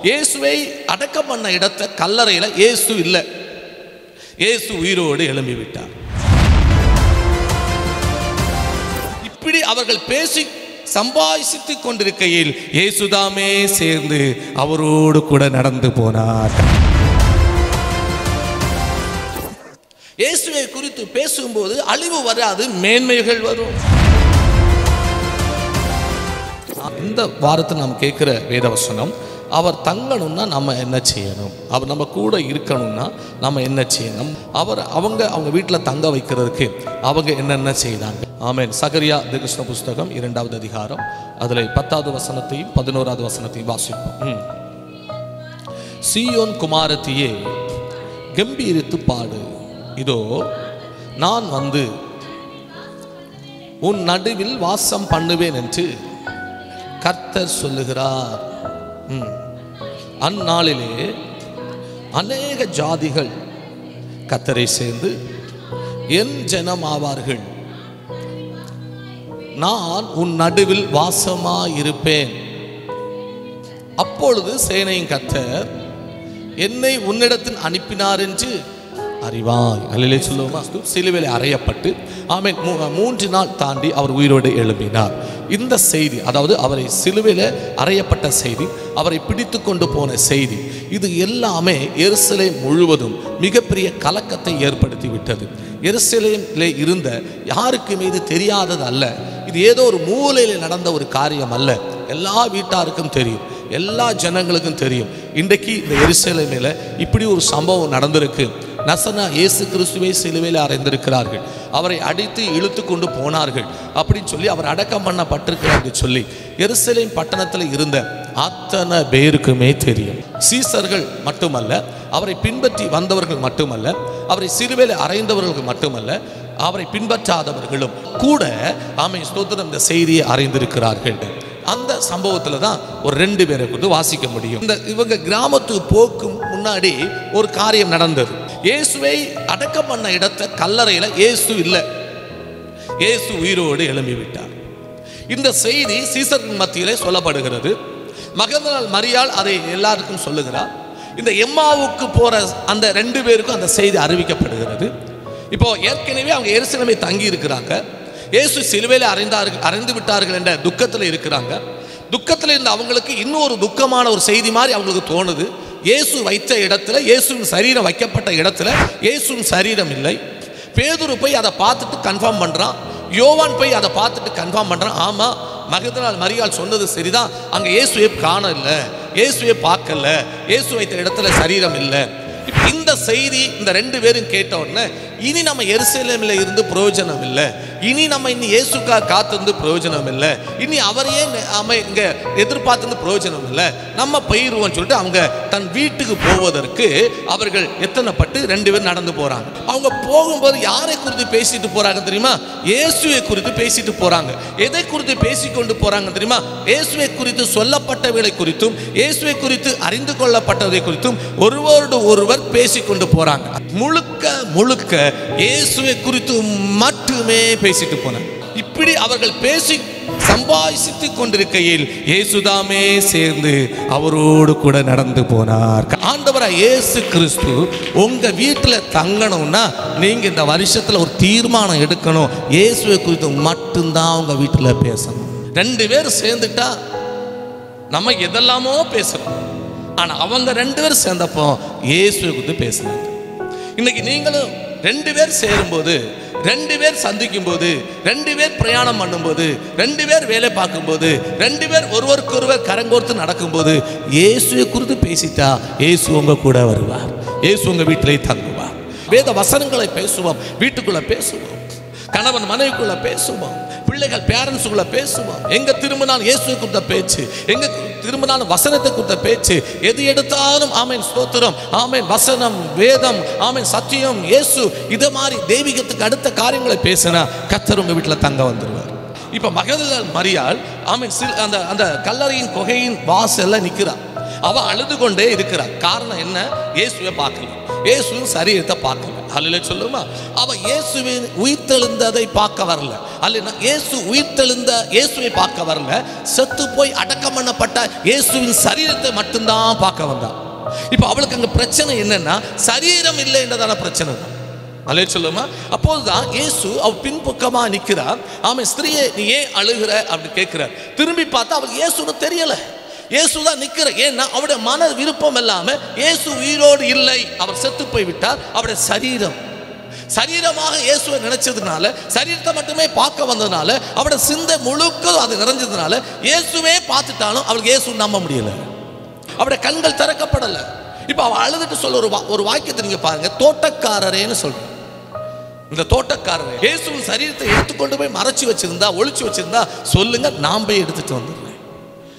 இயேசுவை அடக்கம் பண்ண இடத்த கல்லறையில இயேசு இல்லை, இயேசு உயிரோடு எழும்பி விட்டார். இப்படி அவர்கள் பேசி சம்பாஷித்துக் கொண்டிருக்கையில் இயேசுதாமே சேர்ந்து அவரோடு கூட நடந்து போனார். இயேசுவை குறித்து பேசும்போது அழிவு வராது, மேன்மைகள் வரும். இந்த வாரத்தில் நாம் கேட்கிற வேதவசனம், அவர் தங்கணும்னா நம்ம என்ன செய்யணும், அவர் நம்ம கூட இருக்கணும்னா நம்ம என்ன செய்யணும், அவங்க வீட்டில் தங்க வைக்கிறதுக்கு அவங்க என்னென்ன செய்தாங்க. ஆமென். சகரியா தீர்க்கதரிசன புஸ்தகம் 2வது அதிகாரம் அதில் 10வது வசனத்தையும் 11வது வசனத்தையும் வாசிப்போம். சீயோன் குமாரத்தியே கம்பீரித்து பாடு, இதோ நான் வந்து உன் நடுவில் வாசம் பண்ணுவேன் என்று கர்த்தர் சொல்லுகிறார். அந்நாளிலே அநேக ஜாதிகள் கர்த்தரை சேர்ந்து என் ஜனம் ஆவார்கள். நான் உன் நடுவில் வாசமாயிருப்பேன். அப்பொழுது சேனையின் கர்த்தர் என்னை உன்னிடத்தில் அனுப்பினார் என்று அறிவாய். அல்லேலூயா சொல்லுவோமா? சிலுவையில் அறையப்பட்டு ஆமென் 3 நாள் தாண்டி அவர் உயிரோடு எழும்பினார். இந்த செய்தி, அதாவது அவரை சிலுவையில் அறையப்பட்ட செய்தி, அவரை பிடித்து கொண்டு போன செய்தி, இது எல்லாமே எருசலேம் முழுவதும் மிகப்பெரிய கலக்கத்தை ஏற்படுத்தி விட்டது. எருசலேமிலே இருந்த யாருக்குமே இது தெரியாதது அல்ல. இது ஏதோ ஒரு மூலையில் நடந்த ஒரு காரியம் அல்ல. எல்லா வீட்டாருக்கும் தெரியும், எல்லா ஜனங்களுக்கும் தெரியும். இன்றைக்கு இந்த எருசலேமில் இப்படி ஒரு சம்பவம் நடந்திருக்கு. நசனா இயேசு கிறிஸ்துவை சிலுவையில் அறைந்திருக்கிறார்கள், அவரை அடித்து இழுத்து கொண்டு போனார்கள் அப்படின்னு சொல்லி அவர் அடக்கம் பண்ணப்பட்டிருக்கிறார் என்று சொல்லி எருசலேம் பட்டணத்தில் இருந்த அத்தனை பேருக்குமே தெரியும். சீசர்கள் மட்டுமல்ல, அவரை பின்பற்றி வந்தவர்கள் மட்டுமல்ல, அவரை சிலுவையில் அறைந்தவர்கள் மட்டுமல்ல, அவரை பின்பற்றாதவர்களும் கூட ஆமென் ஸ்தோத்திரம் இந்த செய்தியை அறிந்திருக்கிறார்கள். அந்த சம்பவத்தில் தான் ஒரு 2 பேரை குறித்து வாசிக்க முடியும். இவங்க கிராமத்துக்கு போக்கும் முன்னாடி ஒரு காரியம் நடந்தது. இயேசுவை அடக்கம் பண்ண இடத்த கல்லறையில இயேசு இல்லை, இயேசு உயிரோடு எழும்பி விட்டார். இந்த செய்தி சீசர்கள் மத்தியிலே சொல்லப்படுகிறது. மகதலேனாள் மரியாள் அதை எல்லாருக்கும் சொல்லுகிறார். இந்த எம்மாவுக்கு போற அந்த 2 பேருக்கும் அந்த செய்தி அறிவிக்கப்படுகிறது. இப்போ ஏற்கனவே அவங்க எருசலேமை தங்கி இருக்கிறாங்க. இயேசு சிலுவையில் அறைந்து விட்டார்கள் என்ற துக்கத்தில் இருக்கிறாங்க. துக்கத்தில் இருந்த அவங்களுக்கு இன்னொரு துக்கமான ஒரு செய்தி மாதிரி அவங்களுக்கு தோணுது. இயேசு வைத்த இடத்துல, இயேசுவின் சரீரம் வைக்கப்பட்ட இடத்துல இயேசுவின் சரீரம் இல்லை. பேதுரு போய் அதை பார்த்துட்டு கன்ஃபார்ம் பண்ணுறான். யோவான் போய் அதை பார்த்துட்டு கன்ஃபார்ம் பண்ணுறான். ஆமாம், மகதலேனாள் மரியாள் சொன்னது சரிதான், அங்கே இயேசுவை காணல, இயேசுவை பார்க்கல, இயேசு வைத்த இடத்துல சரீரம் இல்லை. இந்த செய்தி இந்த 2 பேரும் கேட்ட உடனே இனி நம்ம எருசலேமில் இருந்து பிரயோஜனம் இல்லை, இனி நம்ம இன்னும் இயேசுக்காக காத்திருந்து பிரயோஜனம் இல்லை, இனி அவரையே இங்கே எதிர்பார்த்து பிரயோஜனம் இல்லை, நம்ம போயிடுவோம்னு சொல்லிட்டு அவங்க தன் வீட்டுக்கு போவதற்கு அவர்கள் எத்தனைப்பட்டு 2 பேர் நடந்து போகிறாங்க. அவங்க போகும்போது யாரை குறித்து பேசிட்டு போகிறாங்க தெரியுமா? இயேசுவை குறித்து பேசிட்டு போகிறாங்க. எதை குறித்து பேசிக்கொண்டு போகிறாங்க தெரியுமா? இயேசுவை குறித்து சொல்லப்பட்டவைகளை குறித்தும் இயேசுவை குறித்து அறிந்து கொள்ளப்பட்டதை குறித்தும் ஒருவரோடு ஒருவர் பேசிக்கொண்டு போகிறாங்க. முழுக்க முழுக்க இயேசுவை குறித்து மட்டுமே பேசிட்டு போனாங்க. இப்படி அவர்கள் பேசி சம்பாஷித்துக் கொண்டிருக்கையில் இயேசுதாமே சேர்ந்து அவரோடு கூட நடந்து போனார். ஆண்டவராய் இயேசு கிறிஸ்து உங்க வீட்டில் தங்கணும்னா நீங்க இந்த வருஷத்துல ஒரு தீர்மானம் எடுக்கணும். இயேசுவை குறித்து மட்டும்தான் உங்க வீட்டில் பேசணும். 2 பேர் சேர்ந்துட்டா நம்ம எதெல்லாமோ பேசுறோம். ஆனா அவங்க 2 பேர் சேர்ந்தப்போ இயேசுவை குறித்து பேசுனாங்க. இன்னைக்கு நீங்களும் 2 பேர் சேரும்போது, 2 பேர் சந்திக்கும் போது, 2 பேர் பிரயாணம் பண்ணும்போது, 2 பேர் வேலை பார்க்கும்போது, 2 பேர் ஒருவருக்கொருவர் கரங்கோர்த்து நடக்கும்போது இயேசுவை குறித்து பேசிட்டா இயேசு உங்க கூட வருவார், இயேசு உங்க வீட்டிலே தங்குவார். வேத வசனங்களை பேசுவோம், வீட்டுக்குள்ள பேசுவோம், கணவன் மனைவிக்குள்ள பேசுவோம், பிள்ளைகள் பேரண்ட்ஸுக்குள்ள பேசுவோம். எங்க திரும்பினாலும் இயேசுவை குறித்த பேச்சு, எங்க திரும்பினாலும் வசனத்தை குறித்த பேச்சு, எது எடுத்தாலும் ஆமென் ஸ்தோத்திரம், ஆமென் வசனம், வேதம், ஆமென் சத்தியம், இயேசு, இதை மாதிரி தெய்வீகத்துக்கு அடுத்த காரியங்களை பேசினா கர்த்தர் உங்க வீட்டில் தங்க வந்துடுவார். இப்ப மகதலேனாள் மரியாள் ஆமென் அந்த கல்லறையின் குகையின் வாசல்ல நிற்கிறார். அவ அழுது கொண்டே இருக்கிறார். காரணம் என்ன? இயேசுவை பார்க்கல. இயேசுவின் சரீரத்தை பார்க்கல. அல்ல சொல்லுமா, அவன் இயேசுவின் உயிர்த்தெழுந்ததை பார்க்க வரல. அல்ல இயேசு உயிர்த்தெழுந்த இயேசுவை பார்க்க வரல, செத்து போய் அடக்கம் பண்ணப்பட்ட இயேசுவின் சரீரத்தை மட்டும்தான் பார்க்க வந்தான். இப்போ அவளுக்கு அங்கே பிரச்சனை என்னன்னா, சரீரம் இல்லை என்றதான பிரச்சனை தான். அல்ல சொல்லுமா, அப்போதுதான் இயேசு அவ பின்பக்கமா நிற்கிறார். ஆமா, ஸ்திரீயே நீ ஏன் அழுகிற அப்படி கேட்கிறார். திரும்பி பார்த்தா அவளுக்கு இயேசுன்னு தெரியல. இயேசுதான் நிற்கிற. ஏன்னா அவருடைய மன விருப்பம் இல்லாம இயேசு உயிரோடு இல்லை, அவர் செத்து போய் விட்டார். அவருடைய சரீரமாக இயேசுவை நினைச்சதுனால, சரீரத்தை மட்டுமே பார்க்க வந்ததுனால, அவருடைய சிந்தை முழுக்க அது நிறைஞ்சதுனால இயேசுவே பார்த்துட்டாலும் அவளுக்கு இயேசு நம்ப முடியல. அவருடைய கண்கள் திறக்கப்படலை. இப்போ அவள் அழுதுட்டு சொல்ல ஒரு வாக்கியத்தை நீங்க பாருங்க, தோட்டக்காரரேன்னு சொல்ற. இந்த தோட்டக்காரரே இயேசுவின் சரீரத்தை எடுத்துக்கொண்டு போய் மறைச்சு வச்சிருந்தா, ஒளிச்சு வச்சிருந்தா சொல்லுங்க, நான் போய் எடுத்துட்டு வந்துடுறேன்.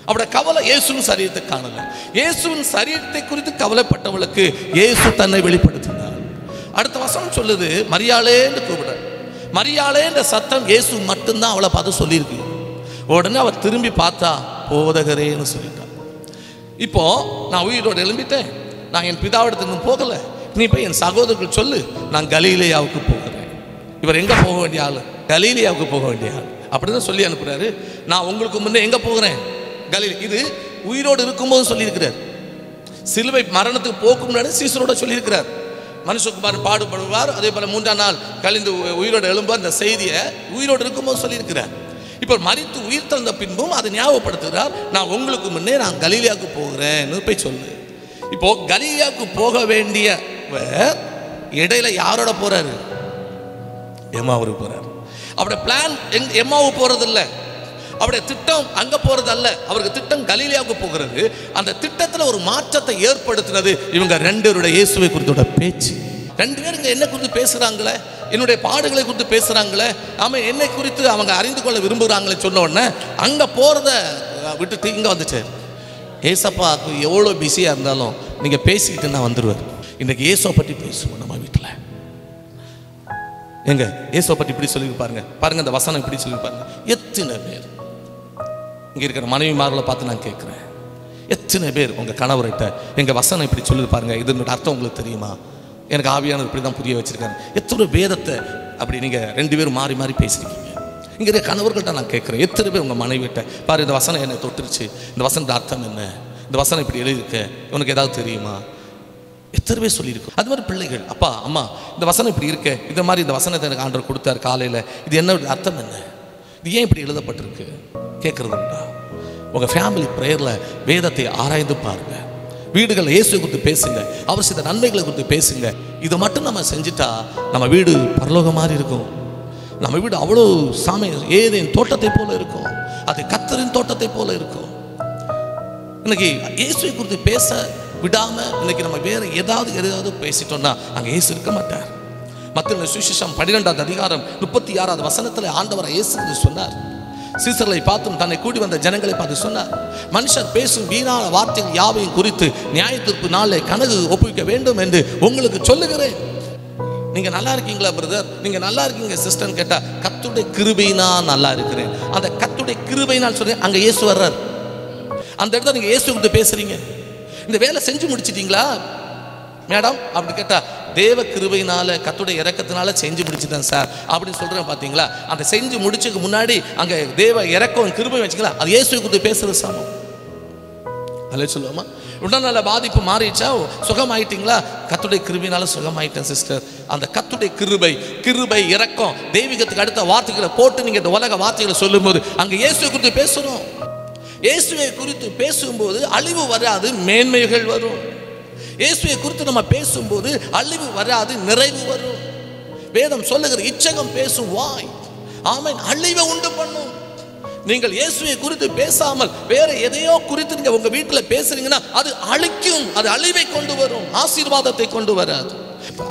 அவருடைய கவலை இயேசுவின் சரீரத்தை காணல. இயேசுவின் சரீரத்தை குறித்து கவலைப்பட்டவளுக்கு இயேசு தன்னை வெளிப்படுத்தினார். அடுத்த வசனம் சொல்லுது, மரியாளேன்னு கூப்பிட. மரியாளேன்ற சத்தம் இயேசு மட்டும்தான் அவளை பார்த்து சொல்லியிருக்கு. உடனே அவர் திரும்பி பார்த்தா போதகரேன்னு சொல்லிட்டார். இப்போ நான் உயிரோடு எழும்பிட்டேன், நான் என் பிதாவிடத்துக்கு போகல, நீ போய் என் சகோதரர்கள் சொல்லு, நான் கலீலியாவுக்கு போகிறேன். இவர் எங்க போக வேண்டிய ஆளு? கலீலியாவுக்கு போக வேண்டிய ஆள். அப்படிதான் சொல்லி அனுப்புறாரு. நான் உங்களுக்கு முன்னே எங்க போகிறேன்? கலீலி. இது உயிரோடு இருக்கும்போது சொல்லியிருக்கிறார். சிலுவை மரணத்துக்கு போக்கு முன்னாடி சீசரோட சொல்லியிருக்கிறார். மனுஷகுமார் பாடுபடுவார், அதே போல 3ஆம் நாள் கழிந்து உயிரோடு எழும்புவார். இந்த செய்தியை உயிரோடு இருக்கும்போது சொல்லியிருக்கிறார். இப்போ மரித்து உயிர் தந்த பின்பும் அதை ஞாபகப்படுத்துகிறார். நான் உங்களுக்கு முன்னே நான் கலீலியாவுக்கு போகிறேன்னு போய் சொல்லு. இப்போ கலீலியாவுக்கு போக வேண்டிய இடையில யாரோட போறாரு? எம்மாவுக்கு போறாரு. அவருடைய பிளான் எம்மாவுக்கு போறது இல்லை, அவருடைய திட்டம் அங்க போறது அல்ல. அவருக்கு திட்டம் கலீலியாவுக்கு போகிறது. அந்த திட்டத்தில் ஒரு மாற்றத்தை ஏற்படுத்தினது இவங்க 2 பேருடைய இயேசுவை குறித்தோட பேச்சு. 2 பேரும் இங்க என்ன குறித்து பேசுறாங்களே, என்னுடைய பாடுகளை குறித்து பேசுறாங்களே, ஆமா என்னை குறித்து அவங்க அறிந்து கொள்ள விரும்புகிறாங்களே சொன்ன உடனே அங்க போறத விட்டுட்டு இங்க வந்துச்சு. ஏசப்பாக்கு எவ்வளோ பிஸியாக இருந்தாலும் நீங்கள் பேசிக்கிட்டு நான் வந்துடுவார். இன்றைக்கி இயேசுவை பற்றி பேசுவோம் நம்ம வீட்டில். எங்க இயேசுவை பற்றி இப்படி சொல்லி பாருங்க, பாருங்க இந்த வசனம் இப்படி சொல்லி பாருங்க. எத்தனை பேர் இங்கே இருக்கிற மனைவிமார்களை பார்த்து நான் கேட்குறேன், எத்தனை பேர் உங்கள் கணவர்கிட்ட எங்கள் வசனம் இப்படி சொல்லி பாருங்க, இதனுடைய அர்த்தம் உங்களுக்கு தெரியுமா? எனக்கு ஆவியானவர் இப்படி தான் புரிய வச்சிருக்காரு. எத்தனை வேதத்தை அப்படி நீங்கள் 2 பேரும் மாறி மாறி பேசிருக்கீங்க. இங்கே இருக்கிற கணவர்கள்ட்ட நான் கேட்குறேன், எத்தனை பேர் உங்கள் மனைவிட்ட பாரு இந்த வசனம் என்னை தொட்டுருச்சு, இந்த வசனத்து அர்த்தம் என்ன, இந்த வசனம் இப்படி எழுதியிருக்க, உனக்கு ஏதாவது தெரியுமா? எத்தனை பேர் சொல்லியிருக்கோம். அது மாதிரி பிள்ளைகள், அப்பா அம்மா இந்த வசனம் இப்படி இருக்க, இந்த மாதிரி இந்த வசனத்தை எனக்கு ஆண்டவர் கொடுத்தார் காலையில், இது என்ன அர்த்தம் என்ன, இது ஏன் இப்படி எழுதப்பட்டிருக்கு கேட்குறது உண்டா? உங்கள் ஃபேமிலி ப்ரேயரில் வேதத்தை ஆராய்ந்து பாருங்க. வீடுகளில் இயேசுவை குறித்து பேசுங்க, அவர் செய்த நன்மைகளை குறித்து பேசுங்க. இதை மட்டும் நம்ம செஞ்சுட்டா நம்ம வீடு பரலோகம் மாதிரி இருக்கும். நம்ம வீடு அவ்வளோ ஏதேன் தோட்டத்தை போல இருக்கும், அது கர்த்தரின் தோட்டத்தை போல இருக்கும். இன்னைக்கு இயேசுவை குறித்து பேச விடாம இன்னைக்கு நம்ம வேற ஏதாவது பேசிட்டோம்னா அங்க இயேசு இருக்க மாட்டார். மத்தேயு சுவிசேஷம் 12ஆம் அதிகாரம் 36ஆவது வசனத்தில் ஆண்டவர் இயேசு சொன்னார், சீசர்களை பார்த்தும் தன்னை கூடி வந்த ஜனங்களை பார்த்து சொன்னார், மனுஷர் பேசும் வீணான வார்த்தைகள் யாவையும் குறித்து நியாயத்தீர்ப்பு நாளை கணக்கு ஒப்புவிக்க வேண்டும் என்று உங்களுக்கு சொல்லுகிறேன். நீங்க நல்லா இருக்கீங்களா பிரதர், நீங்க நல்லா இருக்கீங்க சிஸ்டர் கேட்டா, கர்த்தருடைய கிருபையினா நல்லா இருக்கிறேன். அந்த கர்த்தருடைய கிருபையினால் சொல்றேன், அங்க இயேசு வர்றார். அந்த இடத்துல நீங்க இயேசு கிட்ட பேசுறீங்க, இந்த வேலை செஞ்சு முடிச்சிட்டீங்களா மேடம் அப்படி கேட்டா, தேவ கிருபையினால கர்த்தருடைய இரக்கத்தினால செஞ்சு முடிச்சுட்டேன் சார் அப்படின்னு சொல்றேன். பாத்தீங்களா, அந்த செஞ்சு முடிச்சதுக்கு முன்னாடி அங்க தேவ இரக்கம் கிருபை வச்சுக்கலாம், அது இயேசுவை குறித்து பேசுறது சமம். அல்ல சொல்லுவோமா, உடல்நல பாதிப்பு மாறிடுச்சா, சுகமாயிட்டீங்களா, கர்த்தருடைய கிருபையினால சுகமாயிட்டேன் சிஸ்டர். அந்த கர்த்தருடைய கிருபை இரக்கம் தெய்வீகத்துக்கு அடுத்த வார்த்தைகளை போட்டு நீங்க இந்த உலக வார்த்தைகளை சொல்லும் போது அங்க இயேசுவை குறித்து பேசணும். இயேசுவை குறித்து பேசும்போது அழிவு வராது, மேன்மைகள் வரும். இயேசுவை குறித்து நம்ம பேசும்போது அழிவு வராது, நிறைவு வரும். வேதம் சொல்லுகிற இச்சகம் பேசும் வாய் ஆமென் அழிவை உண்டு பண்ணும். நீங்கள் இயேசுவை குறித்து பேசாமல் வேற எதையோ குறித்து நீங்க உங்க வீட்டில் பேசுறீங்கன்னா அது அழிக்கும், அது அழிவை கொண்டு வரும், ஆசீர்வாதத்தை கொண்டு வராது.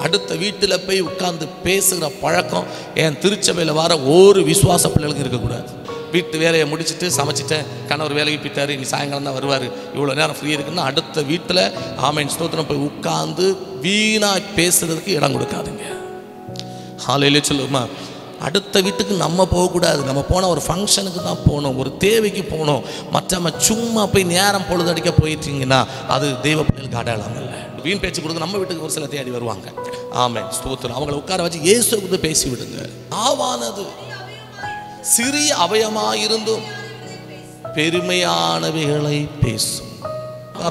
அடுத்த வீட்டில் போய் உட்கார்ந்து பேசுகிற பழக்கம் என் திருச்சபையில் வர ஒரு விசுவாச பிள்ளைகளுக்கு இருக்கக்கூடாது. வீட்டு வேலையை முடிச்சுட்டு சமைச்சிட்டேன், கணவர் வேலைக்கு போயிட்டாரு, இனி சாயங்காலம் தான் வருவார், இவ்வளோ நேரம் ஃப்ரீ இருக்குன்னா அடுத்த வீட்டில் ஆமென் ஸ்தோத்திரம் போய் உட்கார்ந்து வீணாக பேசுறதுக்கு இடம் கொடுக்காதுங்க. ஹல்லேலூயா சொல்லுமா, அடுத்த வீட்டுக்கு நம்ம போகக்கூடாது. நம்ம போனால் ஒரு ஃபங்க்ஷனுக்கு தான் போகணும், ஒரு தேவைக்கு போகணும். மற்ற சும்மா போய் நேரம் பொழுதடிக்க போயிட்டீங்கன்னா அது தெய்வ பிள்ளைகளுக்கு அடையாளம் இல்லை. வீண் பேச்சு கொடுக்க நம்ம வீட்டுக்கு ஒரு சில தேடி வருவாங்க. ஆமென், ஸ்தோத்திரம். அவங்களை உட்கார வச்சு இயேசு குறித்து பேசி விடுங்க. ஆவானது சிறிய அவயமாயிருந்தும் பெருமையானவைகளை பேசும்.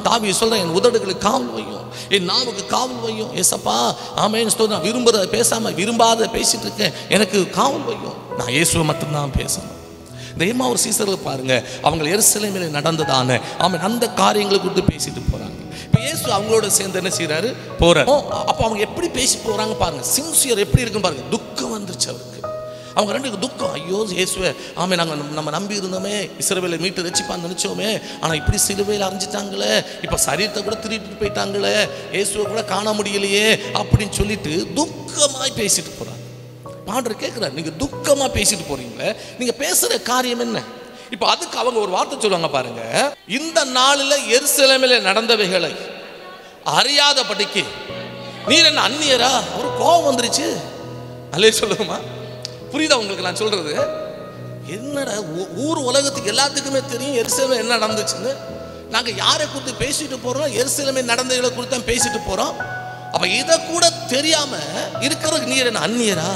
தாவீது சொல்றேன், என் உதடுகளுக்கு காவல் வையும், என் நாவுக்கு காவல் வையும். ஏசப்பா ஆமென், ஸ்தோத்திரம். விரும்புறத பேசாம விரும்பாத பேசிட்டு இருக்கேன், எனக்கு காவல் வையும். நான் இயேசுவை மட்டும்தான் பேசணும். இந்த எம்மாவூர் சீசர்கள் பாருங்க, அவங்க எருசலேமிலே நடந்ததான ஆமென் அந்த காரியங்களை குறித்து பேசிட்டு போறாங்க. இப்போ இயேசு அவங்களோட சேர்ந்து என்ன செய்யறாரு, போறாரு. அப்போ அவங்க எப்படி பேசி போறாங்க பாருங்க, சின்சியர் எப்படி இருக்குன்னு பாருங்க. துக்கம் வந்துருச்சு அவருக்கு. அவங்க ரெண்டு துக்கம், ஐயோ இயேசுவே ஆமே நாங்கள் நம்ம நம்பி இருந்தோமே, இஸ்ரவேலை மீட்டு ரட்சிப்பான்னு நினைச்சோமே, ஆனால் இப்படி சிலுவையில் அரைஞ்சிட்டாங்களே, இப்போ சரீரத்தை கூட திருப்பிட்டு போயிட்டாங்களே, இயேசுவை கூட காண முடியலையே அப்படின்னு சொல்லிட்டு துக்கமாய் பேசிட்டு போறாங்க. பாண்டவர் கேட்கிறார், நீங்க துக்கமா பேசிட்டு போறீங்களே, நீங்க பேசுற காரியம் என்ன? இப்போ அதுக்கு அவங்க ஒரு வார்த்தை சொல்லுவாங்க பாருங்க, இந்த நாளில் எருசலேமிலே நடந்தவைகளை அறியாதபடிக்கு நீர் என்ன அந்நியரா? ஒரு கோபம் வந்துருச்சு. அல்லே சொல்லுமா, புரியுதா உங்களுக்கு நான் சொல்றது? என்னடா ஊர் உலகத்துக்கு எல்லாத்துக்குமே தெரியும் எருசலேமில் என்ன நடந்துச்சுன்னு. நாங்க யாரை குறித்து பேசிட்டு போறோம்? எருசலேமில் நடந்தவங்களை குறித்து தான் பேசிட்டு போறோம். அப்ப இதை கூட தெரியாம இருக்கிறதுக்கு நீர் என்ன அந்நியரா?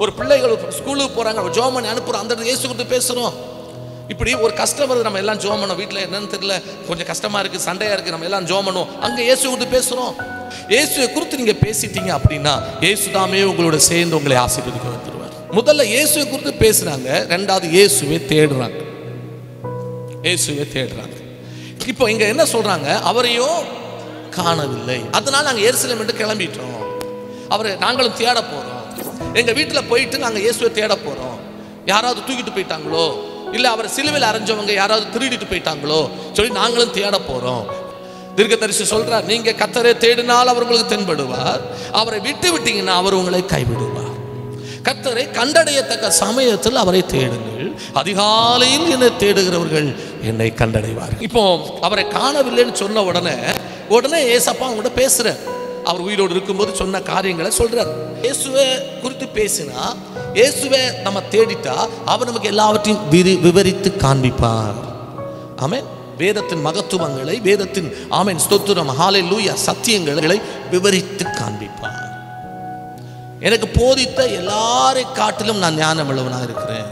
ஒரு பிள்ளைகள் ஸ்கூலுக்கு போறாங்க, ஜோம் பண்ணி அனுப்புறோம், அந்த இயேசு குறித்து பேசுறோம். இப்படி ஒரு கஷ்டம் வருது, நம்ம எல்லாம் ஜோம் பண்ணோம், வீட்டில் என்னன்னு தெரியல, கொஞ்சம் கஷ்டமா இருக்கு, சண்டையா இருக்கு, நம்ம எல்லாம் ஜோம் பண்ணுவோம், அங்க இயேசு குறித்து பேசுறோம். இயேசுவை குறித்து நீங்க பேசிட்டீங்க அப்படின்னா இயேசுதாமே உங்களோட சேர்ந்து உங்களை ஆசீர்வதிக்க வந்துருவார். முதல்ல இயேசுவை குறித்து பேசுறாங்க, ரெண்டாவது இயேசுவை தேடுறாங்க. இயேசுவை தேடுறாங்க. இப்போ இங்க என்ன சொல்றாங்க, அவரையும் காணவில்லை, அதனால நாங்க எருசலேம் விட்டு கிளம்பிட்டோம், அவரை நாங்களும் தேட போறோம். எங்க வீட்டுல போயிட்டு நாங்க இயேசுவை தேட போறோம். யாராவது தூக்கிட்டு போயிட்டாங்களோ, இல்ல அவர் சிலுவையில் அரைஞ்சவங்க யாராவது திருடிட்டு போயிட்டாங்களோ சொல்லி நாங்களும் தேட போறோம். தீர்க்கதரிசி சொல்றார், நீங்க கர்த்தரை தேடினால் அவர் உங்களுக்கு தென்படுவார், அவரை விட்டு விட்டீங்கன்னா அவர் உங்களை கைவிடுவார். கர்த்தரை கண்டடையத்தக்க சமயத்தில் அவரை தேடுங்கள், அதிகாலையில் என்னை தேடுகிறவர்கள் என்னை கண்டடைவார்கள். இப்போ அவரை காணவில்லைன்னு சொன்ன உடனே ஏசப்பா அவங்கள்ட்ட பேசுற, அவர் உயிரோடு இருக்கும்போது சொன்ன காரியங்களை சொல்றார். இயேசுவை குறித்து பேசினா, இயேசுவை நம்ம தேடிட்டா அவர் நமக்கு எல்லாவற்றையும் விவரித்து காண்பிப்பார். ஆமென். வேதத்தின் மகத்துவங்களை, வேதத்தின் ஆமென் ஸ்தோத்திரம் ஹல்லேலூயா சத்தியங்களை விவரித்து காண்பிப்பார். எனக்கு போதித்த எல்லாரை காட்டிலும் நான் ஞானம் உள்ளவனாக இருக்கிறேன்.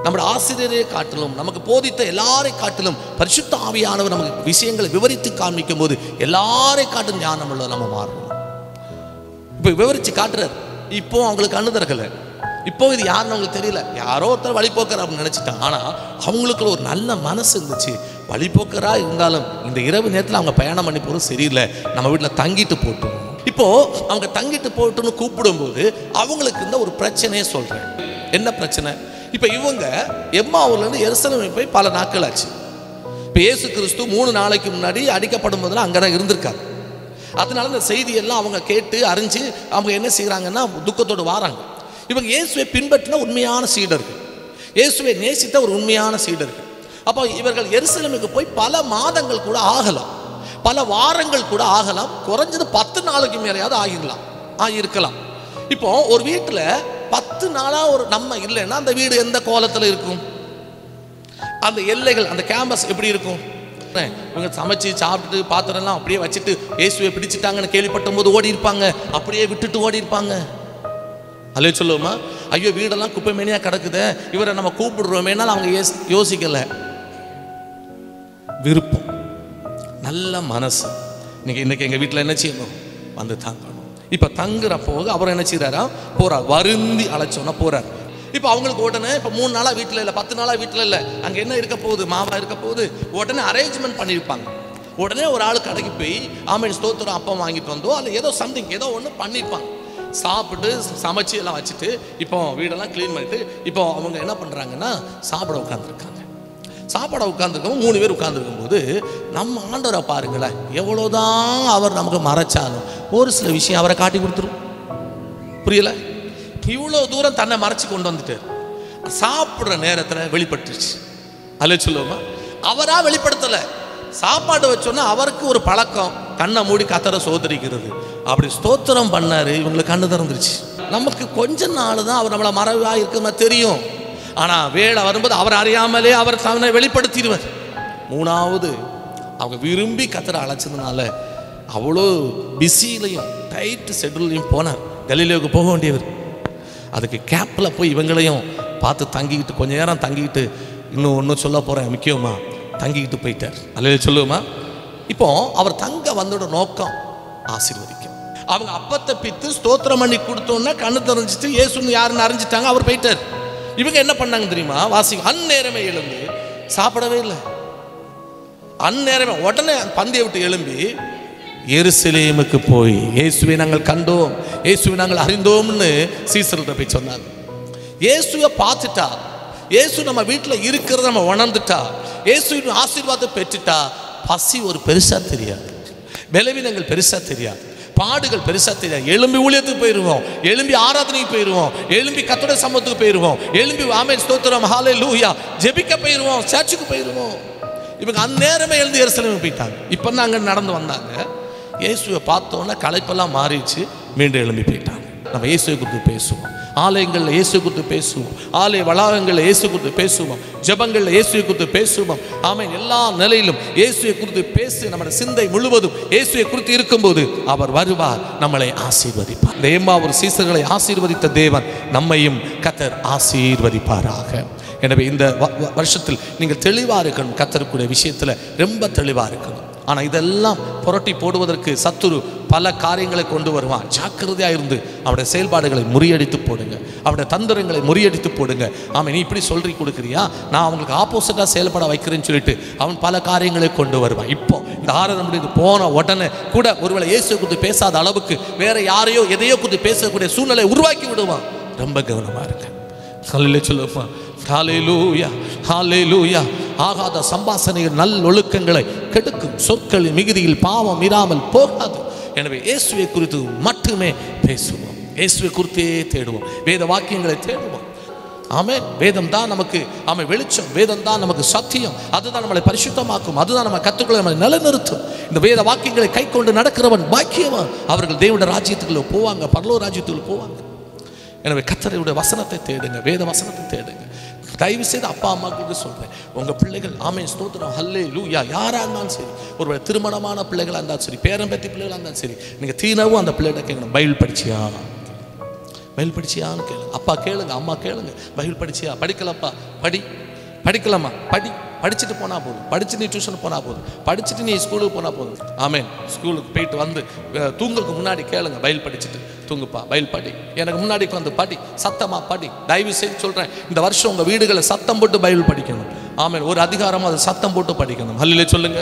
நம்முடைய ஆசிரியரை காட்டிலும், நமக்கு போதித்த எல்லாரை காட்டிலும் பரிசுத்த ஆவியானவர் நமக்கு விஷயங்களை விவரித்து காண்பிக்கும் போது எல்லாரை காட்டிலும் ஞானம் உள்ள நம்ம மாறுவோம். இப்போ விவரிச்சு காட்டுறார். இப்போ அவங்களுக்கு கண்ணு திறக்கல, இப்போ இது யாருன்னு அவங்களுக்கு தெரியல, யாரோ ஒருத்தர் வழிபோக்கர் அப்படின்னு நினைச்சிட்டாங்க. ஆனா அவங்களுக்குள்ள ஒரு நல்ல மனசு இருந்துச்சு. வழிபோக்கரா இருந்தாலும் இந்த இரவு நேரத்தில் அவங்க பயணம் பண்ணி போறது சரியில்லை, நம்ம வீட்டில் தங்கிட்டு போட்டோம். இப்போ அவங்க தங்கிட்டு போட்டுன்னு கூப்பிடும்போது அவங்களுக்கு இருந்த ஒரு பிரச்சனையே சொல்றேன். என்ன பிரச்சனை? இப்போ இவங்க எம்மாவூர்லேருந்து எருசலேம் போய் பல நாட்கள் ஆச்சு. இப்போ இயேசு கிறிஸ்து 3 நாளைக்கு முன்னாடி அடிக்கப்படும் போதெல்லாம் அங்கே தான் இருந்திருக்காங்க. அதனால இந்த செய்தியெல்லாம் அவங்க கேட்டு அறிஞ்சு அவங்க என்ன செய்கிறாங்கன்னா துக்கத்தோடு வாராங்க. இவங்க இயேசுவை பின்பற்றின உண்மையான சீடர்கள், இயேசுவை நேசித்த ஒரு உண்மையான சீடர்கள். அப்போ இவர்கள் எருசலேமுக்கு போய் பல மாதங்கள் கூட ஆகலாம், பல வாரங்கள் கூட ஆகலாம், குறைஞ்சது 10 நாளைக்கு மேலேயாவது ஆகியிருக்கலாம். இப்போ ஒரு வீட்டில் 10 நாளா ஒரு நம்ம இல்லைன்னா அந்த வீடு எந்த கோலத்தில் இருக்கும்? அந்த எல்லைகள், அந்த கேம்பஸ் எப்படி இருக்கும்? இவங்க சமைச்சு சாப்பிட்டு பாத்திரம்லாம் அப்படியே வச்சுட்டு இயேசுவை பிடிச்சிட்டாங்கன்னு கேள்விப்பட்ட போது ஓடி இருப்பாங்க, அப்படியே விட்டுட்டு ஓடி இருப்பாங்க. அல்லே சொல்லுவோமா, ஐயோ வீடெல்லாம் குப்பை மேனியா கிடக்குது, இவரை நம்ம கூப்பிடுறோமேனாலும் அவங்க யோசிக்கல. விருப்பம், நல்ல மனசு. இன்னைக்கு எங்க வீட்டில் என்ன செய்யணும், வந்து தாங்கணும். இப்ப தங்குற போது அவர் என்ன செய்யறாரா, போறார், வருந்தி அழைச்சோன்னா போறார். இப்போ அவங்களுக்கு உடனே இப்போ 3 நாளா வீட்டில் இல்லை, 10 நாளா வீட்டில் இல்லை, அங்கே என்ன இருக்க போகுது, மாவா இருக்க போகுது. உடனே அரேஞ்ச்மெண்ட் பண்ணியிருப்பாங்க. உடனே ஒரு ஆள் கடைக்கு போய் ஆமென் ஸ்தோத்திரம் அப்பம் வாங்கிட்டு வந்தோ அல்ல ஏதோ சம்திங் ஏதோ ஒன்று பண்ணியிருப்பாங்க. சாப்பிட்டு சமைச்சு எல்லாம் வச்சுட்டு இப்போ வீடெல்லாம் க்ளீன் பண்ணிட்டு இப்போ அவங்க என்ன பண்ணுறாங்கன்னா சாப்பிட உட்காந்துருக்காங்க. சாப்பாடை உட்காந்துருக்கோம் 3 பேர் உட்காந்துருக்கும் போது நம்ம ஆண்டவரை பாருங்களேன், எவ்வளோதான் அவர் நமக்கு மறைச்சாலும் ஒரு சில விஷயம் அவரை காட்டி கொடுத்துரும். புரியல? இவ்வளோ தூரம் தன்னை மறைச்சு கொண்டு வந்துட்டு சாப்பிட்ற நேரத்தில் வெளிப்பட்டுருச்சு. அல்ல சொல்லுவோமா, அவரா வெளிப்படுத்தலை. சாப்பாடு வச்சோன்னா அவருக்கு ஒரு பழக்கம், கண்ணை மூடி கத்தரை சோதரிக்கிறது. அப்படி ஸ்தோத்திரம் பண்ணாரு, இவங்களுக்கு கண்ணு திறந்துருச்சு. நமக்கு கொஞ்ச நாள் தான் அவர் நம்மளை மறைவா இருக்குமா தெரியும், ஆனால் வேலை வரும்போது அவர் அறியாமலே அவர் தன்னை வெளிப்படுத்திடுவார். 3வது அவங்க விரும்பி கத்தரை அழைச்சதுனால அவ்வளோ பிஸிலையும் டைட் ஷெட்யூல்லையும் போனார். கலிலேவுக்கு போக வேண்டியவர். அதுக்கு கேப்பில் போய் இவங்களையும் பார்த்து தங்கிக்கிட்டு கொஞ்ச நேரம் தங்கிக்கிட்டு இன்னும் சொல்ல போகிறேன் முக்கியமா தங்கிக்கிட்டு போயிட்டார். அல்ல சொல்லுவோமா? இப்போ அவர் தங்க வந்தோட நோக்கம் ஆசீர்வதிக்கும். அவங்க அப்பத்தை பித்து ஸ்தோத்திரம் பண்ணி கொடுத்தோன்னா கண்ணு தெரிஞ்சிட்டு இயேசுன்னு யாருன்னு அறிஞ்சிட்டாங்க, அவர் போயிட்டார். இவங்க என்ன பண்ணாங்க தெரியுமா? வாசிங்க, அந்நேரமே எழுந்து சாப்பிடவே இல்லை. அந்நேரமே உடனே பந்தியை விட்டு எழும்பி எருசலேமுக்கு போய் இயேசுவை நாங்கள் கண்டோம், இயேசுவை நாங்கள் அறிந்தோம்னு சீசர்கிட்ட போய் சொன்னாங்க. இயேசுவை பார்த்துட்டா, இயேசு நம்ம வீட்டில் இருக்கிறத நம்ம உணர்ந்துட்டா, இயேசுவின் ஆசீர்வாதத்தை பெற்றுட்டா, பசி ஒரு பெருசா தெரியாது, பலவீனங்கள் பெருசா தெரியாது, பாடுகள் பெருசா தெரியாது. எழும்பி ஊழியத்துக்கு போயிடுவோம், எழும்பி ஆராதனைக்கு போயிடுவோம், எழும்பி கர்த்தருடைய சமூகத்துக்கு போயிடுவோம், எழும்பி ஆமென் ஸ்தோத்திரம் ஹல்லேலூயா ஜெபிக்க போயிடுவோம், சர்ச்சுக்கு போயிடுவோம். இவங்க அந்நேரமே எழுந்து எருசலேமுக்கு போயிட்டாங்க. இப்போ தான் அங்கே நடந்து வந்தாங்க. இயேசுவை பார்த்தோன்னா களைப்பெல்லாம் மாறிடுச்சு, மீண்டும் எழும்பி போயிட்டாங்க. நம்ம இயேசுவை குறித்து பேசுவோம், ஆலயங்களில் இயேசு குறித்து பேசுவோம், ஆலய வளாகங்களில் இயேசு குறித்து பேசுவோம், ஜெபங்களில் இயேசுவை குறித்து பேசுவோம். ஆமென். எல்லா நிலையிலும் இயேசுவை குறித்து பேசி நம்முடைய சிந்தை முழுவதும் இயேசுவை குறித்து இருக்கும்போது அவர் வருவார், நம்மளை ஆசீர்வதிப்பார். தேவா ஒரு சீசர்களை ஆசீர்வதித்த தேவன் நம்மையும் கர்த்தர் ஆசீர்வதிப்பாராக. எனவே இந்த வருஷத்தில் நீங்கள் தெளிவாக இருக்கணும், கர்த்தருக்குரிய விஷயத்தில் ரொம்ப தெளிவாக இருக்கணும். ஆனால் இதெல்லாம் புரட்டி போடுவதற்கு சத்துரு பல காரியங்களை கொண்டு வருவான். ஜாக்கிரதையாக இருந்து அவருடைய செயல்பாடுகளை முறியடித்து போடுங்க, அவருடைய தந்திரங்களை முறியடித்து போடுங்க. ஆமாம், நீ இப்படி சொல்லி கொடுக்குறியா, நான் அவங்களுக்கு ஆப்போசிட்டாக செயல்பட வைக்கிறேன்னு சொல்லிட்டு அவன் பல காரியங்களை கொண்டு வருவான். இப்போ இந்த 6 நிமிடத்துக்கு போன உடனே கூட ஒருவேளை இயேசு குறித்து பேசாத அளவுக்கு வேற யாரையோ எதையோ குறித்து பேசக்கூடிய சூழ்நிலை உருவாக்கி விடுவான். ரொம்ப கவனமாக இருக்க. சொல்ல சொல்லுமா ஹல்லேலூயா ஹல்லேலூயா. ஆகாத சம்பாசனைகள் நல்லொழுக்கங்களை கெடுக்கும், சொற்களின் மிகுதியில் பாவம் இராமல் போகாது. எனவே இயேசுவை குறித்து மட்டுமே பேசுவோம், இயேசுவை குறித்தே தேடுவோம், வேத வாக்கியங்களை தேடுவோம். ஆமென். வேதம் தான் நமக்கு வெளிச்சம், வேதம் தான் நமக்கு சத்தியம், அதுதான் நம்மளை பரிசுத்தமாக்கும், அதுதான் நம்ம கத்துக்களை நம்மளை நிலைநிறுத்தும். இந்த வேத வாக்கியங்களை கை கொண்டு நடக்கிறவன் பாக்கியவான், அவர்கள் தேவனுடைய ராஜ்யத்துக்குள்ள போவாங்க, பரலோக ராஜ்யத்துக்குள்ள போவாங்க. எனவே கர்த்தருடைய வசனத்தை தேடுங்க, வேத வசனத்தை தேடுங்க. தயவு செய்து அப்பா அம்மாவுக்கு சொல்றேன், உங்க பிள்ளைகள் ஆமென் ஸ்தோத்திரம் ஹல்லேலூயா யாரா இருந்தாலும் சரி, ஒருவேளை திருமணமான பிள்ளைகளா இருந்தாலும் சரி, பேரம்பேத்தி பிள்ளைகளா இருந்தாலும் சரி, நீங்க தீனவும் அந்த பிள்ளைகிட்ட கேட்கணும், பைபிள் படிச்சியா, பைபிள் படிச்சியான்னு கேளுங்க. அப்பா கேளுங்க, அம்மா கேளுங்க, பைபிள் படிச்சியா, படிக்கலப்பா படிக்கலாமா, படிச்சுட்டு போனால் போதும், படிச்சு நீ டியூஷன் போனால் போதும், படிச்சுட்டு நீ ஸ்கூலுக்கு போனால் போதும். ஆமென். ஸ்கூலுக்கு போயிட்டு வந்து தூங்குறதுக்கு முன்னாடி கேளுங்க, பைபிள் படிச்சுட்டு தூங்குப்பா, பைபிள் படி, எனக்கு முன்னாடி வந்து படி, சத்தமாக படி. தயவு செய்து சொல்கிறேன், இந்த வருஷம் உங்கள் வீடுகளை சத்தம் போட்டு பைபிள் படிக்கணும். ஆமென். ஒரு அதிகாரமாக அதை சத்தம் போட்டு படிக்கணும். ஹல்லேலூயா சொல்லுங்க.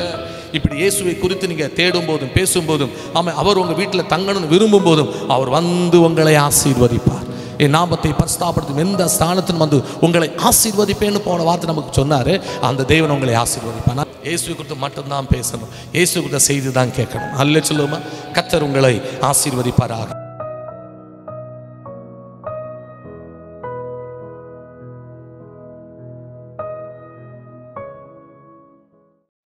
இப்படி இயேசுவை குறித்து நீங்கள் தேடும் போதும் பேசும்போதும், ஆமென், அவர் உங்கள் வீட்டில் தங்கணும்னு விரும்பும் போதும் அவர் வந்து உங்களை ஆசீர்வதிப்பார். என் நாமத்தை பரிசுத்தப்படுத்தும் எந்த ஸ்தானத்தின் வந்து உங்களை ஆசீர்வதிப்பேன்னு போன வார்த்தை நமக்கு சொன்னாரு. அந்த தேவன் உங்களை ஆசீர்வதிப்பார். இயேசுவை குறித்து மட்டும்தான் பேசணும், இயேசு குறித்த செய்தி தான் கேட்கணும். அல்ல சொல்லுமா? கர்த்தர் உங்களை ஆசீர்வதிப்பாராக.